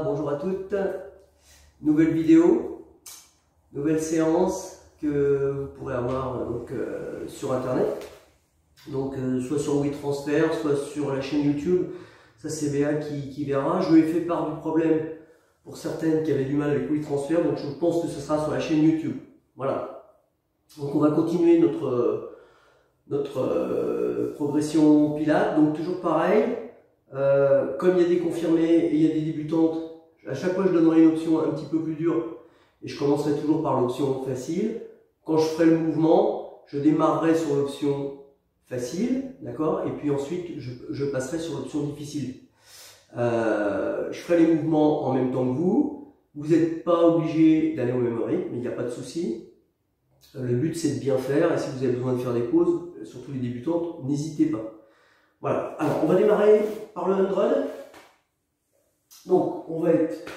bonjour à toutes. Nouvelle vidéo, nouvelle séance que vous pourrez avoir sur internet. Donc soit sur WeTransfer, soit sur la chaîne YouTube. Ça c'est Béa qui verra. Je lui ai fait part du problème pour certaines qui avaient du mal avec WeTransfer, donc je pense que ce sera sur la chaîne YouTube. Voilà. Donc on va continuer notre progression Pilates. Donc toujours pareil. Comme il y a des confirmés et il y a des débutantes, à chaque fois je donnerai une option un petit peu plus dure et je commencerai toujours par l'option facile. Quand je ferai le mouvement, je démarrerai sur l'option facile, d'accord, et puis ensuite je passerai sur l'option difficile. Je ferai les mouvements en même temps que vous. Vous n'êtes pas obligé d'aller au même rythme, il n'y a pas de souci. Le but c'est de bien faire, et si vous avez besoin de faire des pauses, surtout les débutantes, n'hésitez pas. Voilà, alors on va démarrer par le 100. Donc on va être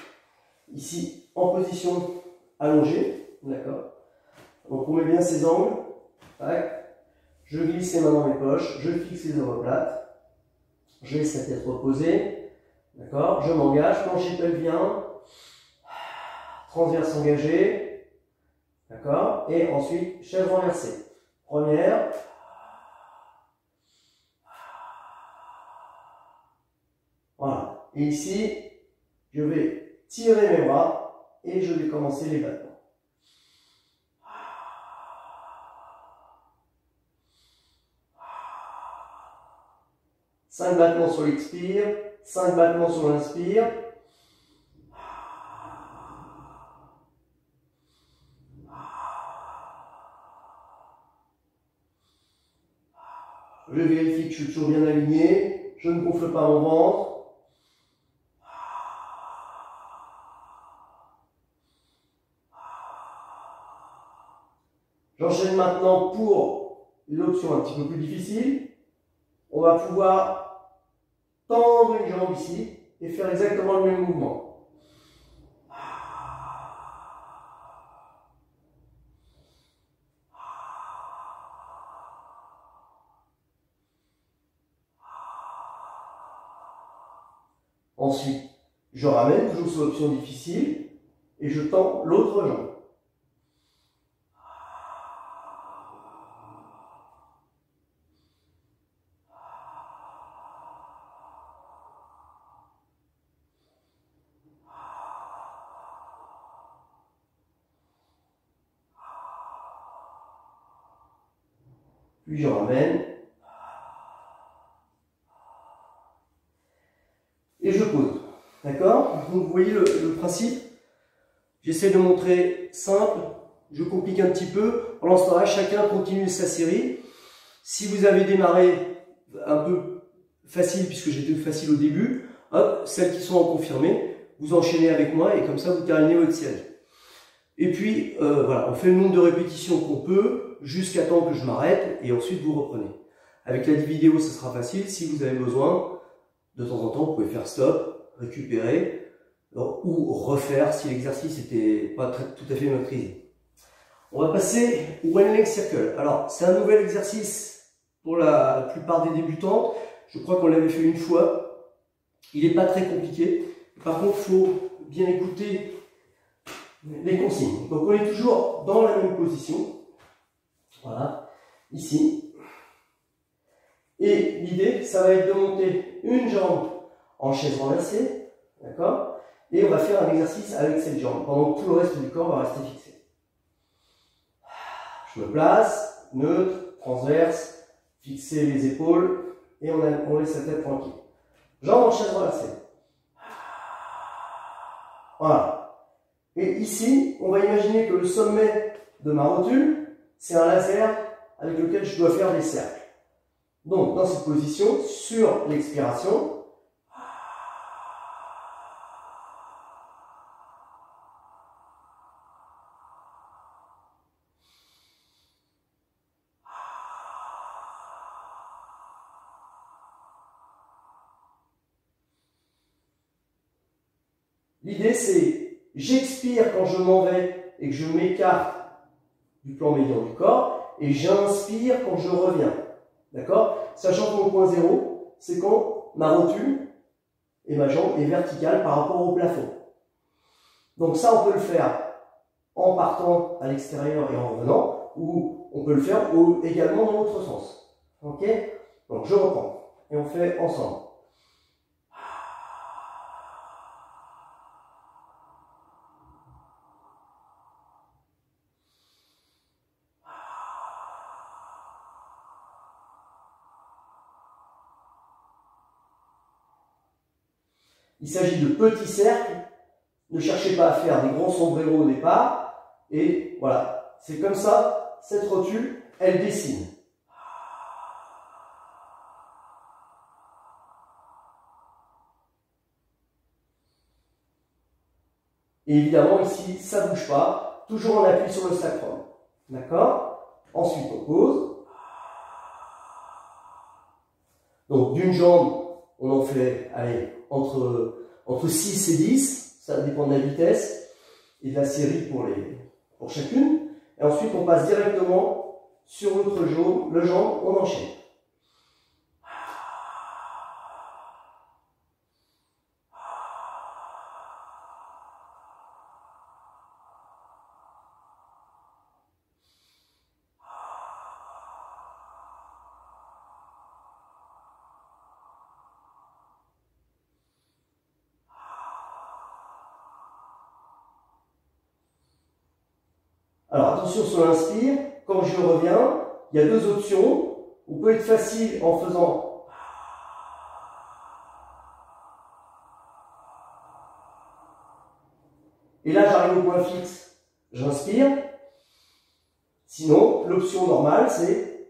ici en position allongée, d'accord. Donc on met bien ses angles, tac. Je glisse les mains dans mes poches, je fixe les omoplates, je laisse la tête reposer, d'accord. Je m'engage, plancher pelvien, transverse engagé, d'accord. Et ensuite chaise renversée. Première. Voilà. Et ici, je vais tirer mes bras et je vais commencer les battements. 5 battements sur l'expire, 5 battements sur l'inspire. Je vérifie que je suis toujours bien aligné, je ne gonfle pas mon ventre. J'enchaîne maintenant pour l'option un petit peu plus difficile. On va pouvoir tendre une jambe ici et faire exactement le même mouvement. Ensuite, je ramène toujours sur l'option difficile et je tends l'autre jambe. Puis je ramène. Et je pose. D'accord? Donc vous voyez le principe. J'essaie de montrer simple. Je complique un petit peu. Pendant ce temps-là, chacun continue sa série. Si vous avez démarré un peu facile, puisque j'étais facile au début, hop, celles qui sont en confirmé, vous enchaînez avec moi et comme ça vous terminez votre série. Et puis, voilà, on fait le nombre de répétitions qu'on peut jusqu'à temps que je m'arrête et ensuite vous reprenez. Avec la vidéo, ce sera facile. Si vous avez besoin, de temps en temps, vous pouvez faire stop, récupérer ou refaire si l'exercice n'était pas tout à fait maîtrisé. On va passer au One Leg Circle. Alors, c'est un nouvel exercice pour la plupart des débutantes. Je crois qu'on l'avait fait une fois. Il n'est pas très compliqué. Par contre, il faut bien écouter les consignes. Donc on est toujours dans la même position. Voilà, ici. Et l'idée, ça va être de monter une jambe en chaise renversée. D'accord? Et on va faire un exercice avec cette jambe pendant que tout le reste du corps va rester fixé. Je me place, neutre, transverse, fixer les épaules et on laisse la tête tranquille. Jambe en chaise renversée. Voilà. Et ici, on va imaginer que le sommet de ma rotule, c'est un laser avec lequel je dois faire des cercles. Donc, dans cette position, sur l'expiration, l'idée c'est j'expire quand je m'en vais et que je m'écarte du plan médian du corps et j'inspire quand je reviens. D'accord? Sachant que mon point zéro, c'est quand ma rotule et ma jambe est verticale par rapport au plafond. Donc ça, on peut le faire en partant à l'extérieur et en revenant, ou on peut le faire également dans l'autre sens. Ok? Donc je reprends et on fait ensemble. Il s'agit de petits cercles. Ne cherchez pas à faire des grands sombreros au départ. Et voilà, c'est comme ça, cette rotule, elle dessine. Et évidemment, ici, ça ne bouge pas. Toujours en appui sur le sacrum. D'accord? Ensuite, on pose. Donc, d'une jambe, on en fait, allez, entre 6 et 10. Ça dépend de la vitesse et de la série pour chacune. Et ensuite, on passe directement sur l'autre jambe, on enchaîne. Alors attention sur l'inspire, quand je reviens, il y a deux options. On peut être facile en faisant et là j'arrive au point fixe, j'inspire. Sinon, l'option normale c'est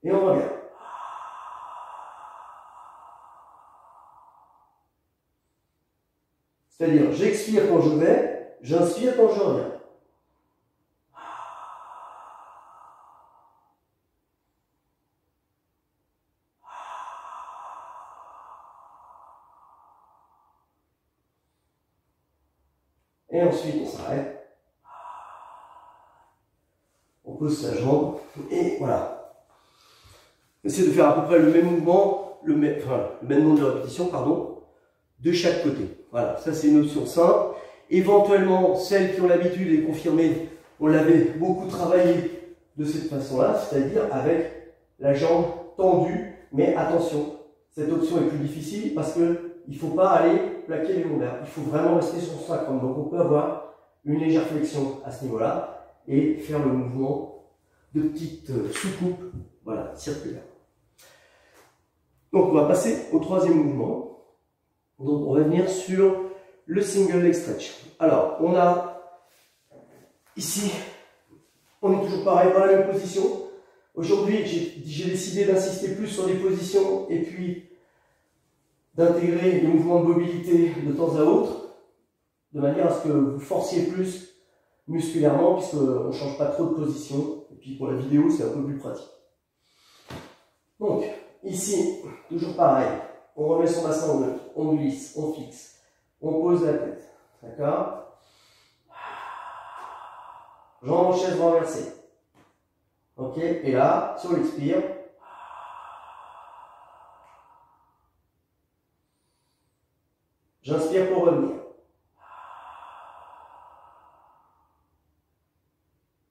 et on revient. C'est-à-dire, j'expire quand je vais, j'inspire quand je reviens. Et ensuite, on s'arrête. On pose sa jambe. Et voilà. Essayez de faire à peu près le même mouvement, le même nombre de répétitions, pardon, de chaque côté. Voilà, ça c'est une option simple. Éventuellement, celles qui ont l'habitude et confirmées, on l'avait beaucoup travaillé de cette façon-là, c'est-à-dire avec la jambe tendue. Mais attention, cette option est plus difficile parce qu'il ne faut pas aller plaquer les lombaires. Il faut vraiment rester sur son sacrum. Donc on peut avoir une légère flexion à ce niveau-là et faire le mouvement de petite soucoupe, voilà, circulaire. Donc on va passer au troisième mouvement. Donc on va venir sur le single leg stretch. Alors on a ici, on est toujours pareil dans la même position. Aujourd'hui j'ai décidé d'insister plus sur les positions et puis d'intégrer les mouvements de mobilité de temps à autre, de manière à ce que vous forciez plus musculairement, puisqu'on ne change pas trop de position, et puis pour la vidéo c'est un peu plus pratique. Donc ici, toujours pareil, on remet son bassin en neutre, on glisse, on fixe, on pose la tête, d'accord? Jambes en chaise renversée. Ok, et là, sur l'expire, j'inspire pour revenir.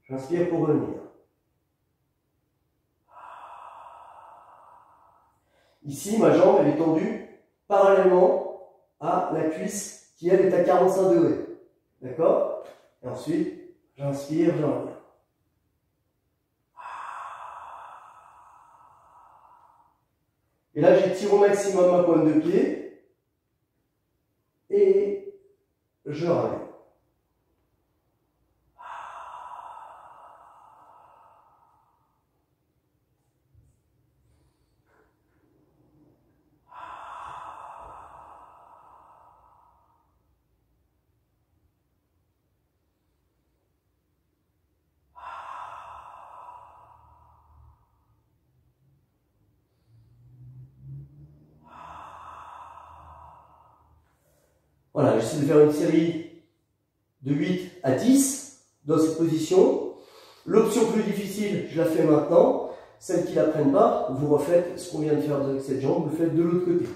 J'inspire pour revenir. Ici, ma jambe elle est tendue parallèlement à la cuisse qui elle est à 45 degrés. D'accord? Et ensuite, j'inspire, je reviens. Et là, j'étire au maximum ma pointe de pied et je reviens. Voilà, j'essaie de faire une série de 8 à 10 dans cette position. L'option plus difficile, je la fais maintenant. Celles qui ne la prennent pas, vous refaites ce qu'on vient de faire avec cette jambe, vous le faites de l'autre côté.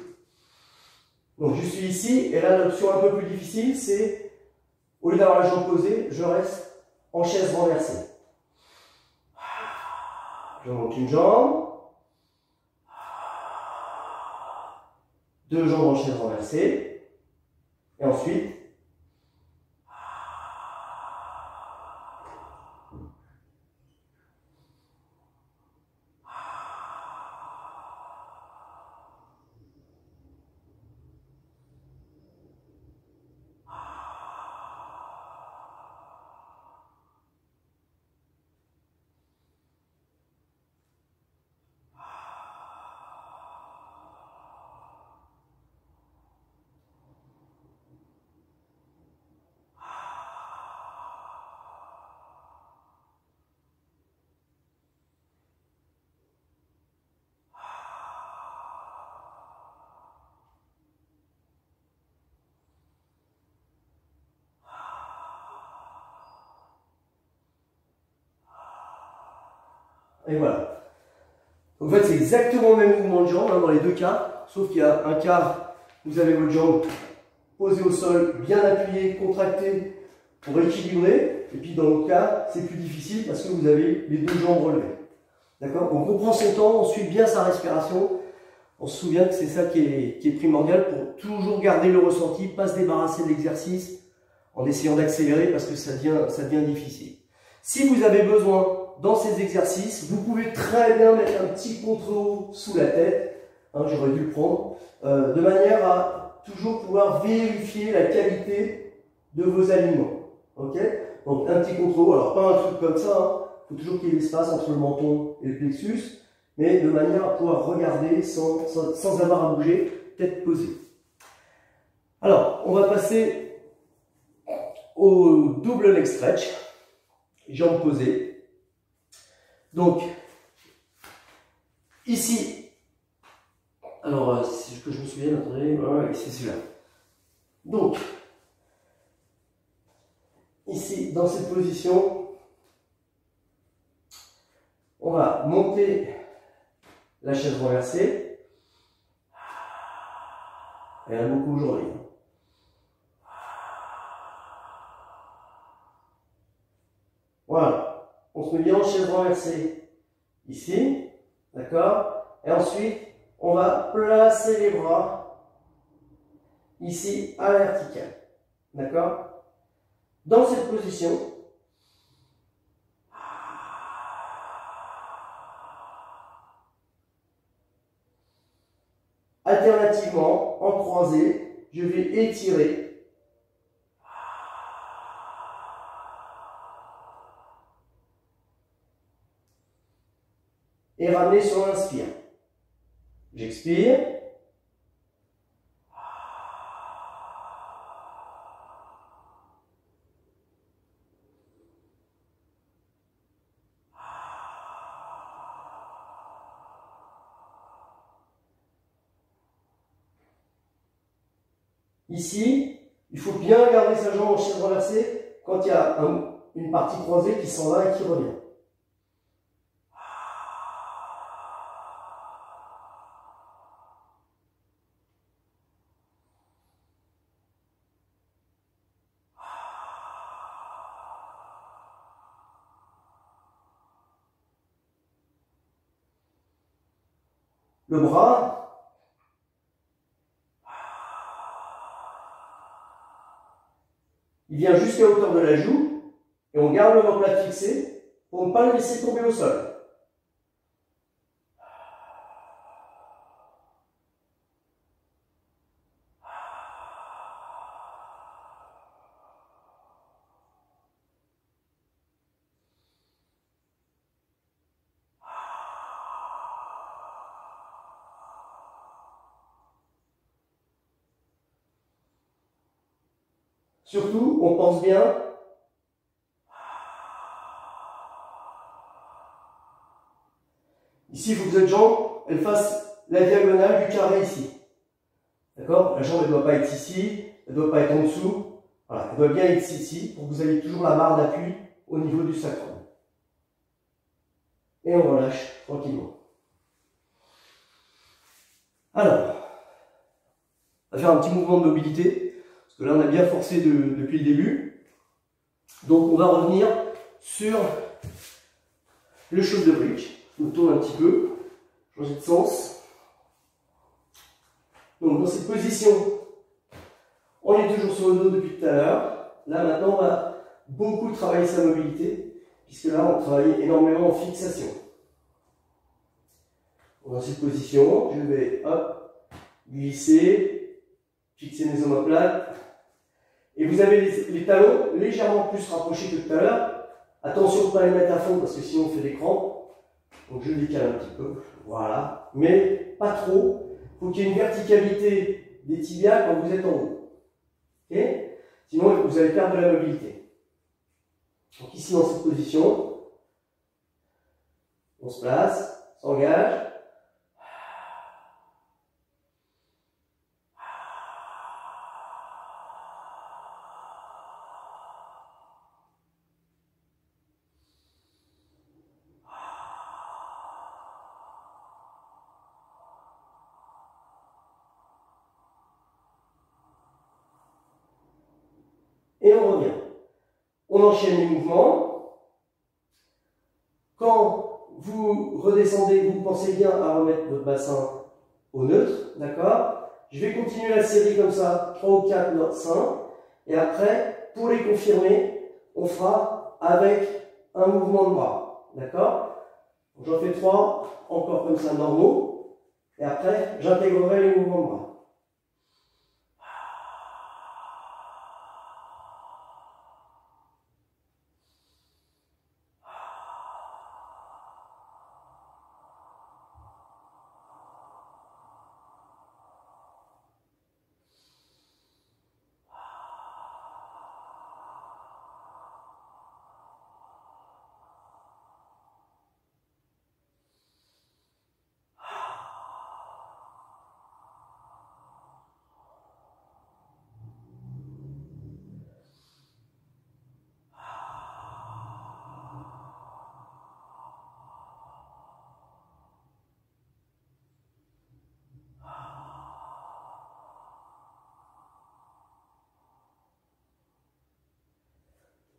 Donc je suis ici, et là l'option un peu plus difficile, c'est, au lieu d'avoir la jambe posée, je reste en chaise renversée. Je monte une jambe, deux jambes en chaise renversée, et ensuite, et voilà. Donc, en fait, c'est exactement le même mouvement de jambe hein, dans les deux cas, sauf qu'il y a un cas, vous avez votre jambe posée au sol, bien appuyée, contractée pour équilibrer, et puis dans l'autre cas, c'est plus difficile parce que vous avez les deux jambes relevées. D'accord? Donc on prend son temps, on suit bien sa respiration, on se souvient que c'est ça qui est primordial pour toujours garder le ressenti, pas se débarrasser de l'exercice en essayant d'accélérer parce que ça devient difficile. Si vous avez besoin dans ces exercices, vous pouvez très bien mettre un petit contre-haut sous la tête, hein, j'aurais dû le prendre, de manière à toujours pouvoir vérifier la qualité de vos alignements. Okay? Donc un petit contre-haut, alors pas un truc comme ça, hein, faut toujours qu'il y ait l'espace entre le menton et le plexus, mais de manière à pouvoir regarder sans avoir à bouger, tête posée. Alors, on va passer au double leg stretch, jambes posées. Donc, ici, alors, c'est ce que je me souviens, attendez, ouais, c'est celui-là. Donc, ici, dans cette position, on va monter la chaise renversée. Il y en a beaucoup aujourd'hui. Voilà. On se met bien en chaise renversée ici. D'accord? Et ensuite, on va placer les bras ici à la verticale. D'accord? Dans cette position, alternativement, en croisé, je vais étirer et ramener sur l'inspire. J'expire. Ici, il faut bien garder sa jambe en chaise renversée quand il y a une partie croisée qui s'en va et qui revient. Le bras, il vient jusqu'à hauteur de la joue et on garde l'omoplate fixé pour ne pas le laisser tomber au sol. Surtout, on pense bien. Ici, il faut que votre jambe, elle fasse la diagonale du carré ici. D'accord? La jambe, elle ne doit pas être ici, elle ne doit pas être en dessous. Voilà, elle doit bien être ici pour que vous ayez toujours la barre d'appui au niveau du sacrum. Et on relâche tranquillement. Alors, on va faire un petit mouvement de mobilité, parce que là on a bien forcé depuis le début. Donc on va revenir sur le shoulder bridge. Je me tourne un petit peu, changer de sens. Donc dans cette position, on est toujours sur le dos depuis tout à l'heure. Là maintenant on va beaucoup travailler sa mobilité, puisque là on travaille énormément en fixation. Dans cette position, je vais hop, glisser, fixer mes omoplates. Et vous avez les talons légèrement plus rapprochés que tout à l'heure. Attention de ne pas les mettre à fond parce que sinon on fait des crampes. Donc je décale un petit peu, voilà. Mais pas trop. Il faut qu'il y ait une verticalité des tibias quand vous êtes en haut. Okay? Sinon vous allez perdre de la mobilité. Donc ici dans cette position, on se place, s'engage. Et on revient. On enchaîne les mouvements. Quand vous redescendez, vous pensez bien à remettre votre bassin au neutre, d'accord? Je vais continuer la série comme ça, 3 ou 4 bassins. Et après, pour les confirmer, on fera avec un mouvement de bras, d'accord? J'en fais 3, encore comme ça, normaux. Et après, j'intégrerai les mouvements de bras.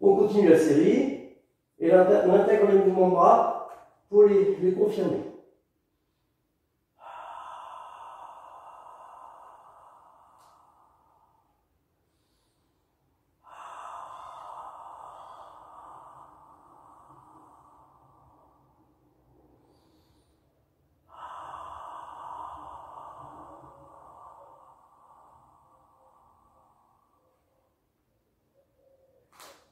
On continue la série et on intègre les mouvements de bras pour les confirmer.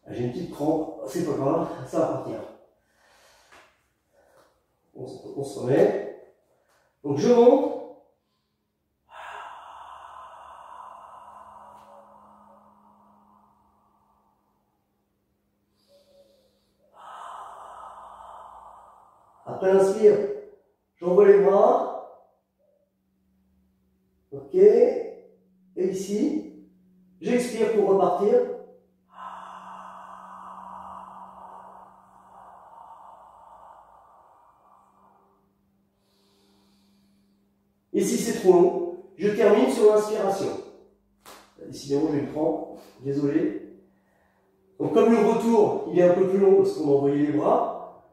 J'ai une petite crampe, c'est pas grave, ça va partir. On se remet. Donc je monte. Après l'inspire, j'envoie les bras. Ok. Et ici, j'expire pour repartir. Et si c'est trop long, je termine sur l'inspiration. Décidément, j'ai une crampe, désolé. Donc comme le retour, il est un peu plus long parce qu'on a envoyé les bras,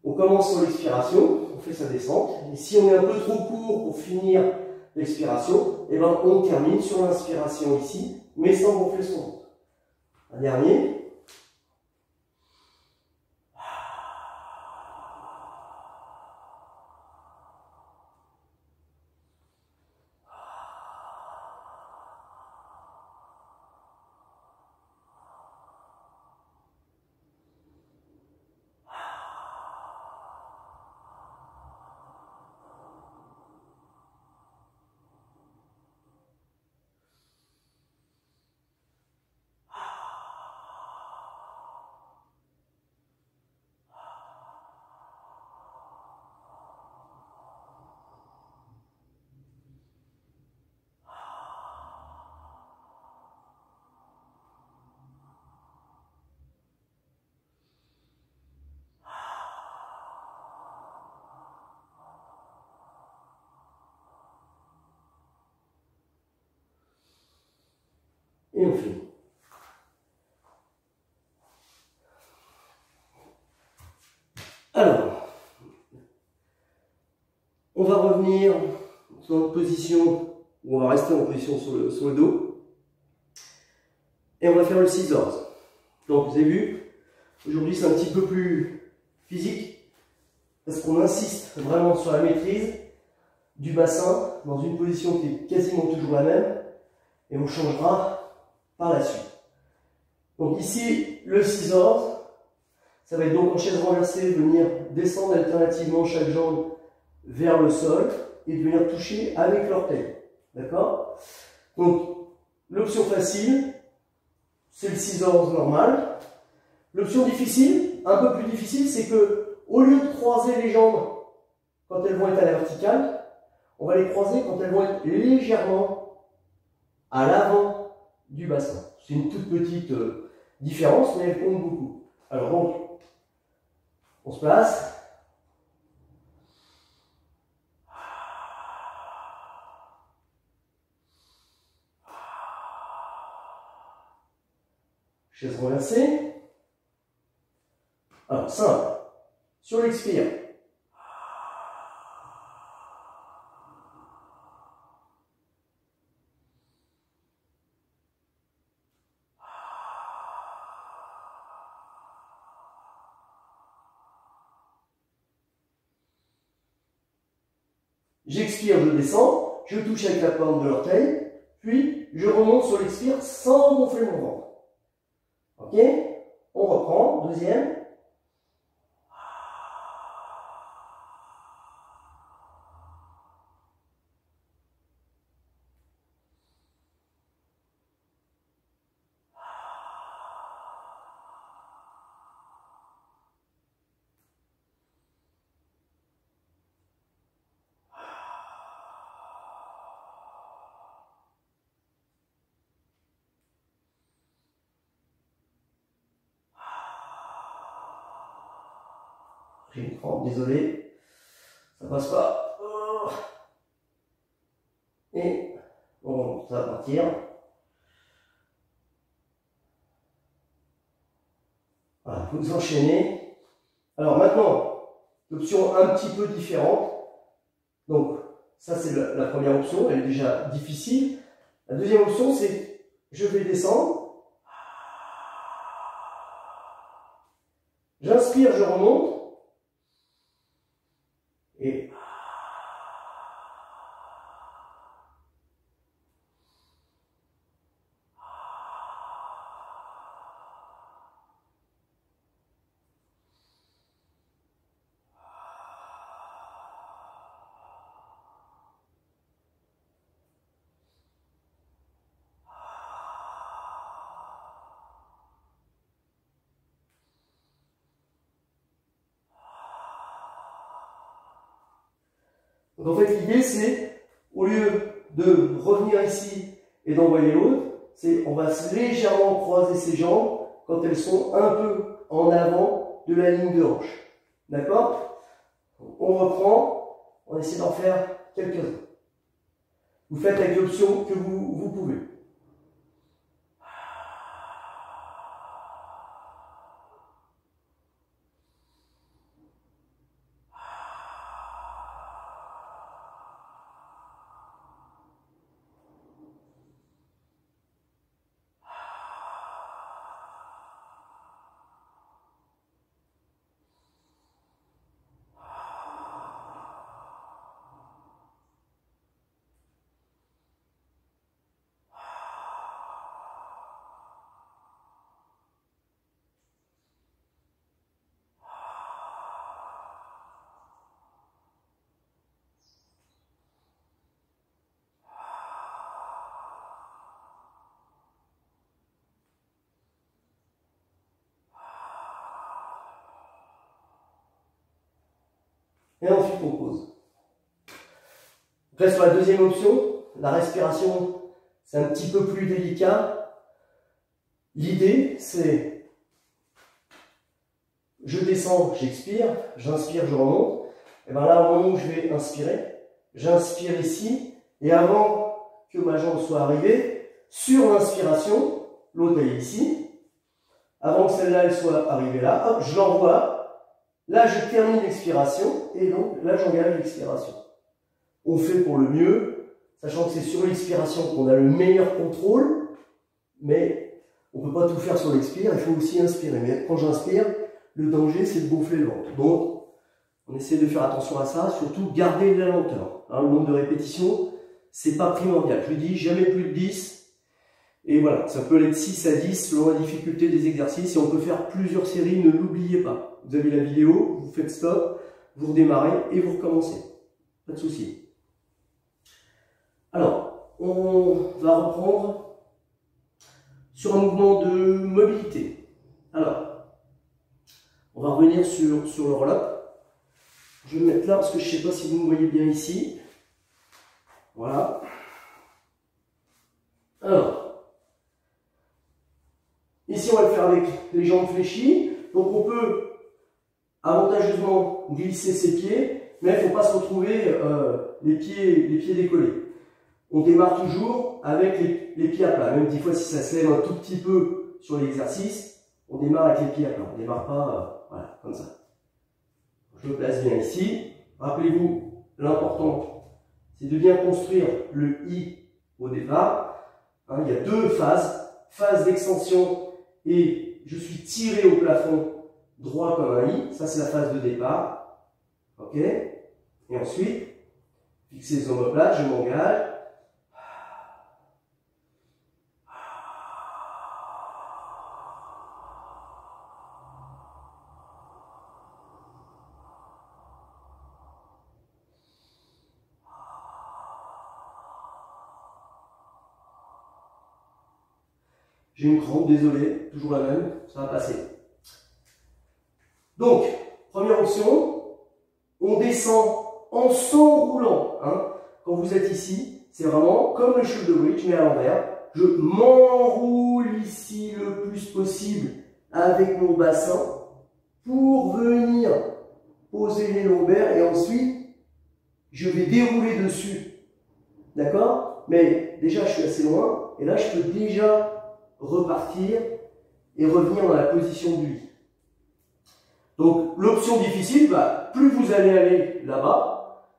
on commence sur l'expiration, on fait sa descente. Et si on est un peu trop court pour finir l'expiration, eh ben, on termine sur l'inspiration ici, mais sans gonfler son ventre. Un dernier. Et on finit. Alors, on va revenir dans notre position, où on va rester en position sur le dos. Et on va faire le scissors. Donc vous avez vu, aujourd'hui c'est un petit peu plus physique, parce qu'on insiste vraiment sur la maîtrise du bassin, dans une position qui est quasiment toujours la même, et on changera par la suite. Donc ici, le scissors, ça va être donc en chaise renversée, venir descendre alternativement chaque jambe vers le sol, et de venir toucher avec l'orteil. D'accord? Donc, l'option facile, c'est le scissors normal. L'option difficile, un peu plus difficile, c'est que au lieu de croiser les jambes quand elles vont être à la verticale, on va les croiser quand elles vont être légèrement à l'avant du bassin. C'est une toute petite différence, mais elle compte beaucoup. Alors donc, on se place. Chaise renversée. Alors, simple. Sur l'expire. J'expire, je descends, je touche avec la pointe de l'orteil, puis je remonte sur l'expire sans gonfler mon ventre. Ok? On reprend, deuxième. J'ai une crampe, désolé, ça passe pas. Et bon, ça va partir. Voilà, vous enchaînez. Alors maintenant, l'option un petit peu différente. Donc, ça c'est la première option, elle est déjà difficile. La deuxième option, c'est je vais descendre. J'inspire, je remonte. Et donc en fait, l'idée, c'est, au lieu de revenir ici et d'envoyer l'autre, c'est on va légèrement croiser ses jambes quand elles sont un peu en avant de la ligne de hanche. D'accord? On reprend, on essaie d'en faire quelques-uns. Vous faites avec l'option que vous pouvez. Et ensuite on pose. Après sur la deuxième option, la respiration, c'est un petit peu plus délicat. L'idée, c'est je descends, j'expire, j'inspire, je remonte. Et bien là, au moment où je vais inspirer, j'inspire ici, et avant que ma jambe soit arrivée, sur l'inspiration, l'autre elle est ici. Avant que celle-là elle soit arrivée là, hop, je l'envoie. Là, je termine l'expiration et donc là, j'engage l'expiration. On fait pour le mieux, sachant que c'est sur l'expiration qu'on a le meilleur contrôle, mais on ne peut pas tout faire sur l'expire, il faut aussi inspirer. Mais quand j'inspire, le danger, c'est de gonfler le ventre. Donc, on essaie de faire attention à ça, surtout garder de la lenteur. Hein, le nombre de répétitions, c'est pas primordial. Je dis jamais plus de 10. Et voilà, ça peut aller de 6 à 10 selon la difficulté des exercices. Et on peut faire plusieurs séries, ne l'oubliez pas. Vous avez la vidéo, vous faites stop, vous redémarrez et vous recommencez. Pas de souci. Alors, on va reprendre sur un mouvement de mobilité. Alors, on va revenir sur le roll-up. Je vais me mettre là parce que je ne sais pas si vous me voyez bien ici. Voilà. Alors, ici on va le faire avec les jambes fléchies. Donc on peut avantageusement glisser ses pieds, mais il ne faut pas se retrouver les pieds décollés. On démarre toujours avec les pieds à plat. Même des fois si ça se lève un tout petit peu sur l'exercice, on démarre avec les pieds à plat. On ne démarre pas voilà, comme ça. Je le place bien ici. Rappelez-vous, l'important, c'est de bien construire le I au départ. Hein, il y a deux phases. Phase d'extension et je suis tiré au plafond droit comme un I. Ça, c'est la phase de départ. OK? Et ensuite, fixer les omoplates, je m'engage. J'ai une crampe, désolé, toujours la même, ça va passer. Donc, première option, on descend en s'enroulant. Hein. Quand vous êtes ici, c'est vraiment comme le shoulder bridge, mais à l'envers. Je m'enroule ici le plus possible avec mon bassin pour venir poser les lombaires et ensuite, je vais dérouler dessus. D'accord? Mais déjà, je suis assez loin et là, je peux déjà repartir et revenir dans la position du lit. Donc l'option difficile, plus vous allez aller là-bas,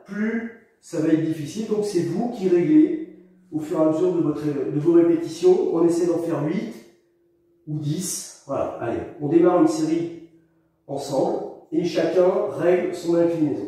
plus ça va être difficile. Donc c'est vous qui réglez au fur et à mesure de vos répétitions. On essaie d'en faire 8 ou 10. Voilà, allez, on démarre une série ensemble et chacun règle son inclinaison.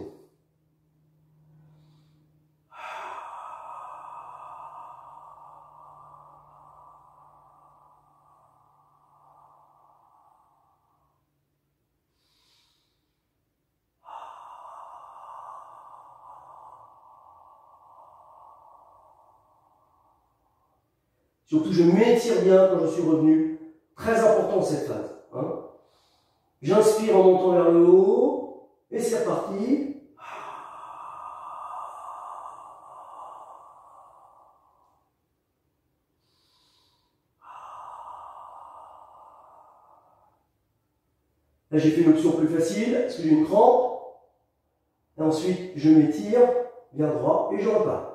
Surtout, je m'étire bien quand je suis revenu. Très important cette phase. Hein. J'inspire en montant vers le haut. Et c'est reparti. Là, j'ai fait une option plus facile parce que j'ai une crampe. Et ensuite, je m'étire bien droit et je repars.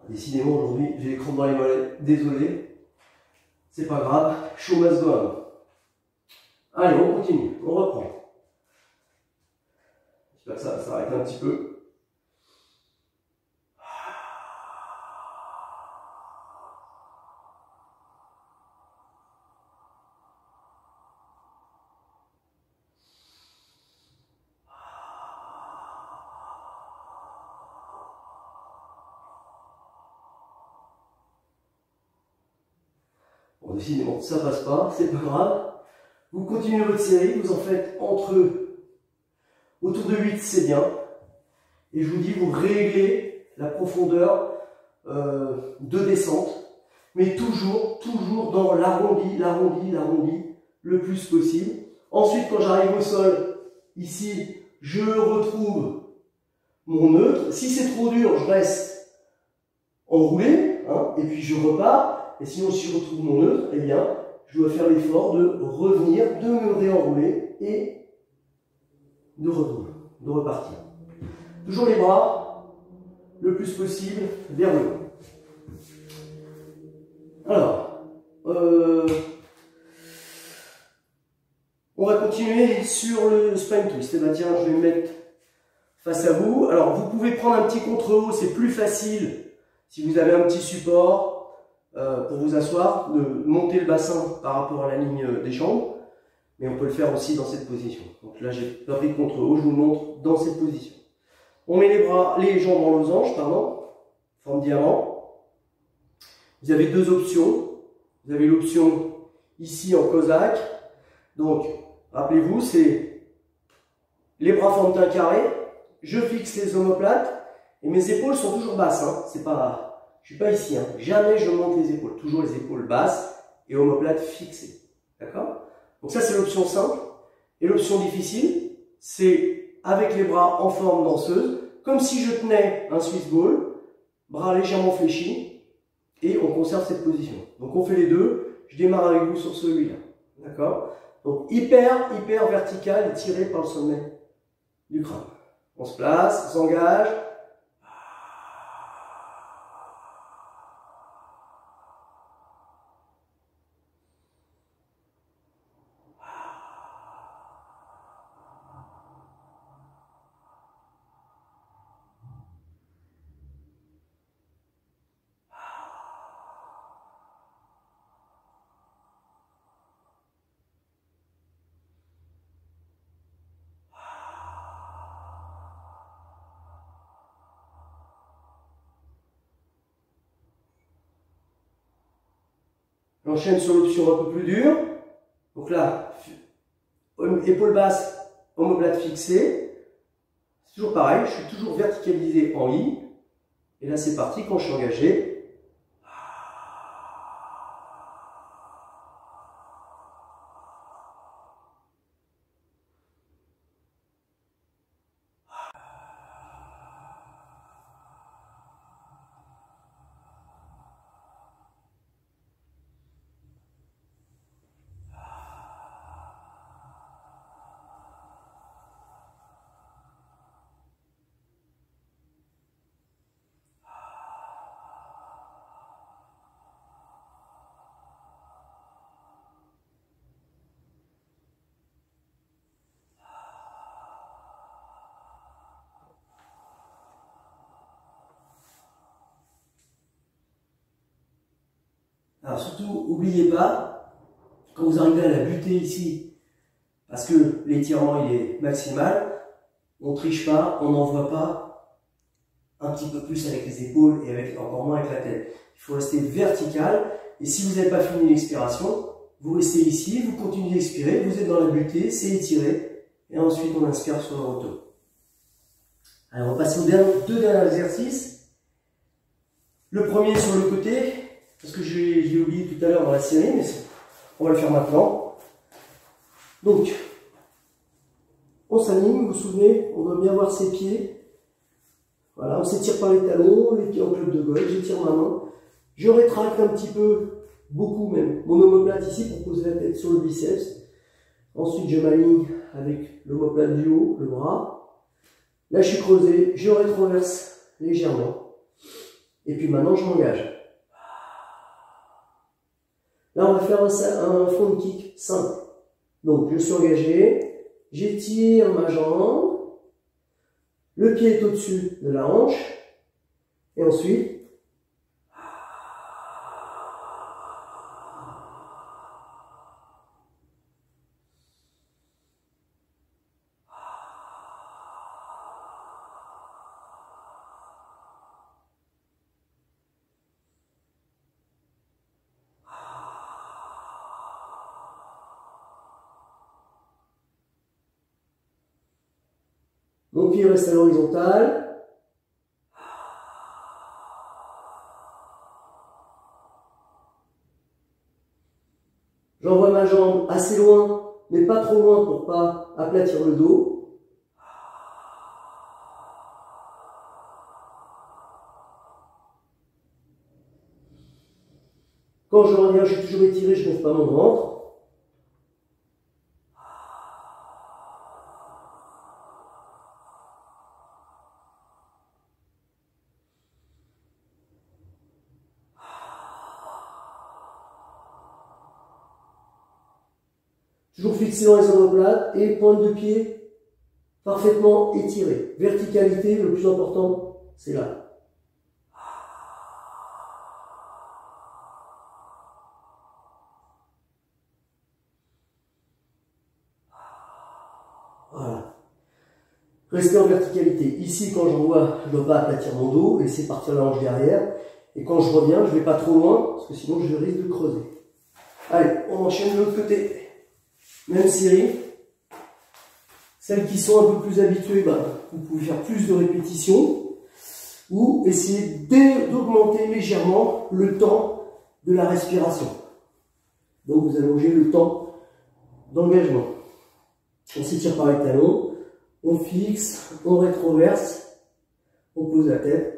Décidément, aujourd'hui, j'ai les crampes dans les mollets. Désolé. C'est pas grave. Show must go on. Allez, on continue. On reprend. J'espère que ça va s'arrêter un petit peu. Bon, décidément, ça passe pas, c'est pas grave. Vous continuez votre série, vous en faites autour de 8, c'est bien. Et je vous dis, vous réglez la profondeur de descente, mais toujours dans l'arrondi, le plus possible. Ensuite, quand j'arrive au sol, ici, je retrouve mon neutre. Si c'est trop dur, je reste enroulé, hein, et puis je repars. Et sinon, si je retrouve mon neutre, eh bien, je dois faire l'effort de revenir, de me réenrouler et de revenir, de repartir. Toujours les bras le plus possible vers le haut. Alors, on va continuer sur le spine twist. Eh bien, tiens, je vais me mettre face à vous. Alors, vous pouvez prendre un petit contre-haut, c'est plus facile si vous avez un petit support pour vous asseoir, de monter le bassin par rapport à la ligne des jambes. Mais on peut le faire aussi dans cette position. Donc là, j'ai pas pris de contre-haut, je vous le montre dans cette position. On met les jambes en losange, pardon, forme diamant. Vous avez deux options. Vous avez l'option ici en cosaque. Donc, rappelez-vous, c'est les bras forment un carré. Je fixe les omoplates et mes épaules sont toujours basses. Hein. C'est pas, je suis pas ici. Hein. Jamais je monte les épaules. Toujours les épaules basses et omoplates fixées. D'accord? Donc ça, c'est l'option simple. Et l'option difficile, c'est avec les bras en forme danseuse, comme si je tenais un Swiss ball, bras légèrement fléchis, et on conserve cette position. Donc on fait les deux. Je démarre avec vous sur celui-là. D'accord? Donc hyper vertical et tiré par le sommet du crâne. On se place, on s'engage. J'enchaîne sur l'option un peu plus dure. Donc là, épaule basse, omoplate fixée. C'est toujours pareil, je suis toujours verticalisé en I. Et là, c'est parti, quand je suis engagé. Alors surtout, n'oubliez pas, quand vous arrivez à la butée ici, parce que l'étirement il est maximal, on ne triche pas, on n'envoie pas un petit peu plus avec les épaules et encore moins avec la tête. Il faut rester vertical, et si vous n'avez pas fini l'expiration, vous restez ici, vous continuez d'expirer, vous êtes dans la butée, c'est étiré, et ensuite on inspire sur le retour. Alors on va passer aux deux derniers exercices. Le premier sur le côté, parce que j'ai oublié tout à l'heure dans la série, mais on va le faire maintenant. Donc, on s'aligne, vous vous souvenez, on doit bien voir ses pieds. Voilà, on s'étire par les talons, les pieds en club de golf, j'étire ma main. Je rétracte un petit peu, beaucoup même, mon omoplate ici pour poser la tête sur le biceps. Ensuite, je m'aligne avec l'omoplate du haut, le bras. Là, je suis creusé, je rétroverse légèrement. Et puis maintenant, je m'engage. Là, on va faire un front kick simple. Donc, je suis engagé, j'étire ma jambe, le pied est au-dessus de la hanche, et ensuite, mon pied reste à l'horizontale. J'envoie ma jambe assez loin, mais pas trop loin pour pas aplatir le dos. quand je reviens, je suis toujours étiré, je ne gonfle pas mon ventre. Toujours fixé dans les omoplates et pointe de pied parfaitement étirée. Verticalité, le plus important, c'est là. Voilà. Restez en verticalité. Ici, quand j'envoie, je ne dois pas aplatir mon dos, laisser partir la hanche derrière. Et quand je reviens, je ne vais pas trop loin, parce que sinon je risque de creuser. Allez, on enchaîne de l'autre côté. Même série. Celles qui sont un peu plus habituées, vous pouvez faire plus de répétitions ou essayer d'augmenter légèrement le temps de la respiration. Donc vous allongez le temps d'engagement. On s'étire par les talons, on fixe, on rétroverse, on pose la tête.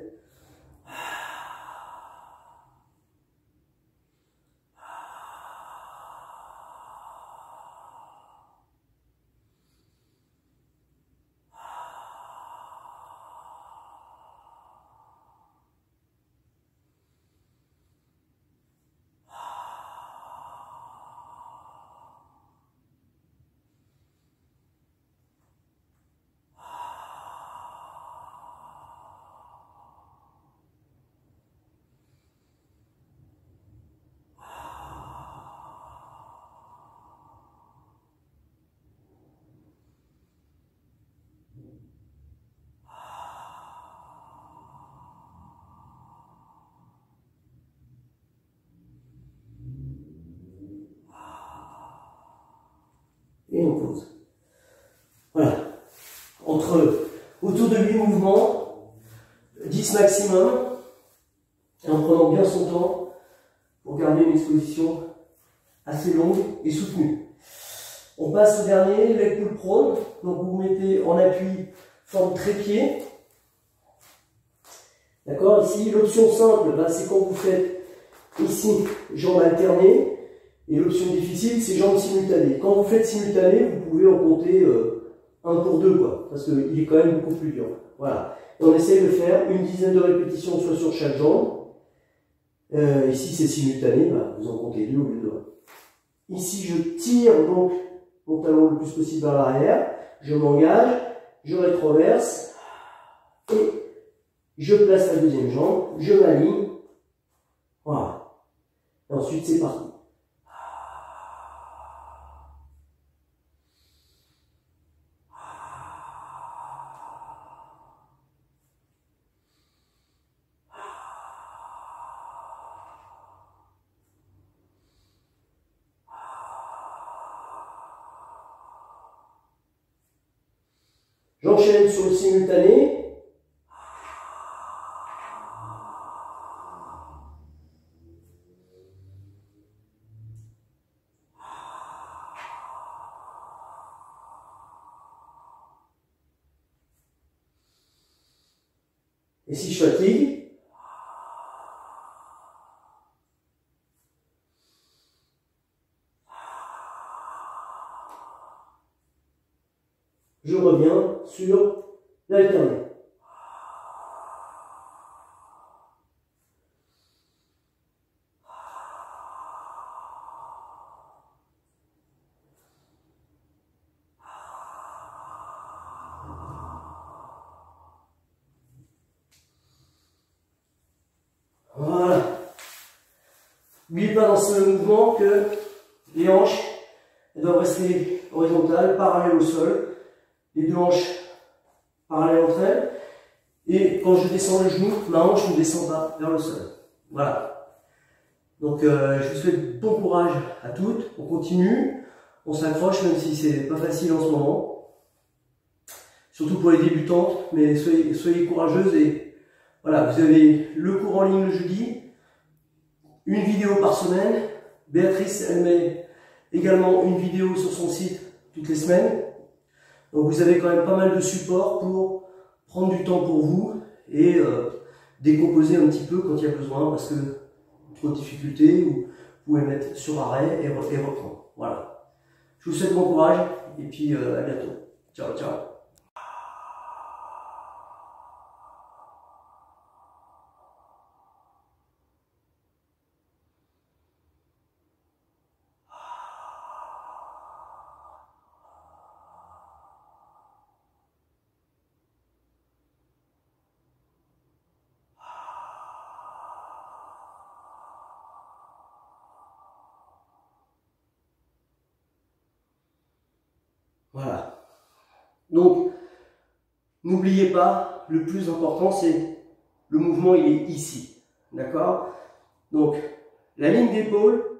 Et on pose. Voilà. Autour de 8 mouvements, 10 maximum, et en prenant bien son temps pour garder une exposition assez longue et soutenue. On passe au dernier, leg pull prone. Donc vous vous mettez en appui, forme trépied. D'accord? Ici, l'option simple, c'est quand vous faites ici, jambes alternées. Et l'option difficile, c'est jambes simultanées. Quand vous faites simultané, vous pouvez en compter 1 pour 2, quoi, parce qu'il est quand même beaucoup plus dur. Voilà. Et on essaie de faire une dizaine de répétitions, soit sur chaque jambe. Ici, c'est simultané, vous en comptez 2 au lieu de 1. Ici, je tire donc mon talon le plus possible vers l'arrière. Je m'engage, je rétroverse et je place la deuxième jambe, je m'aligne. Voilà. Et ensuite, c'est parti. J'enchaîne sur le simultané. Et si je fatigue, je reviens sur l'alterné. Voilà. N'oubliez pas dans ce mouvement que les hanches doivent rester horizontales, parallèles au sol. Les deux hanches parallèles entre elles. Et quand je descends le genou, ma hanche ne descend pas vers le sol. Voilà. Donc je vous souhaite bon courage à toutes. On continue. On s'accroche même si c'est pas facile en ce moment. Surtout pour les débutantes. Mais soyez courageuses et voilà, vous avez le cours en ligne le jeudi. Une vidéo par semaine. Béatrice, elle met également une vidéo sur son site toutes les semaines. Donc vous avez quand même pas mal de support pour prendre du temps pour vous et décomposer un petit peu quand il y a besoin parce que trop de difficultés ou vous pouvez mettre sur arrêt et reprendre. Voilà. Je vous souhaite bon courage et puis à bientôt. Ciao, ciao. Voilà. Donc, n'oubliez pas, le plus important, c'est le mouvement, il est ici. D'accord? Donc, la ligne d'épaule,